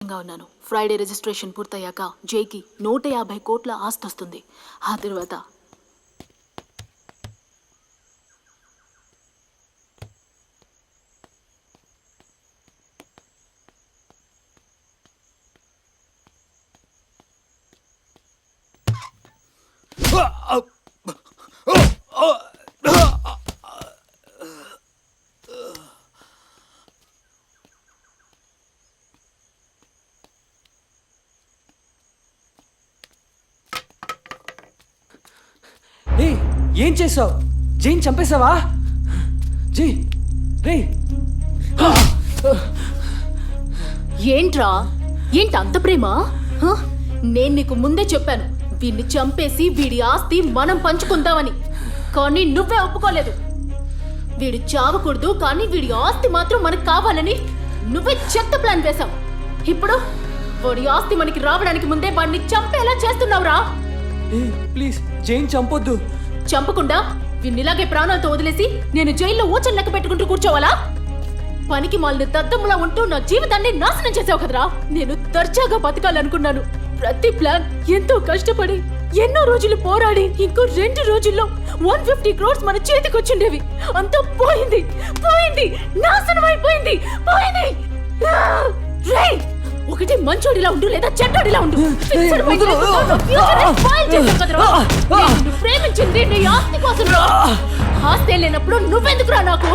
సంతోషంగా ఉన్నాను. Friday registration పూర్తయ్యాక జైకి 150 కోట్ల ఆస్తి వస్తుంది. ఆ తర్వాత ఏం చేసావు? జైన్ చంపేశావా? జై రే ఏంట్రా, ఏంటి అంత ప్రేమ? హ? నేను నీకు ముందే చెప్పాను, వీడిని చంపేసి వీడి ఆస్తి మనం పంచుకుందామని. కానీ నువ్వే ఒప్పుకోలేదు. వీడు చావకూడదు, కానీ వీడి ఆస్తి మాత్రం మనకు కావాలని నువ్వే చెత్త ప్లాన్ వేశావు. ఇప్పుడు వాడి ఆస్తి మనకి రావడానికి ముందే వాడిని చంపేలా చేస్తున్నావురా. ప్లీజ్ జైన్ చంపొద్దు. చంపకుండా వీడినిలాగే ప్రాణాలతో వదిలేసి నేను జైల్లో ఊచలు లెక్క పెట్టుకుంటూ కూర్చోవాలా? పనికి మాలిన దద్దములా ఉంటూ నా జీవితాన్ని నాశనం చేసావు కదరా. నేను దర్జాగా బతకాలనుకున్నాను. ప్రతి ప్లాన్ ఎంతో కష్టపడి ఎన్నో రోజులు పోరాడి ఇంకో 2 రోజుల్లో 150 crores మన చేతికి వచ్చిండేవి. అంతా పోయింది, పోయింది, నాశనం అయిపోయింది, పోయింది. రేయ్, ఒకటి మంచోడిలా ఉండు లేదా చెడ్డోడిలా ఉండు. నిన్ను ప్రేమించింది నీ ఆస్తి కోసం. ఆస్తి లేనప్పుడు నువ్వెందుకురా నాకు?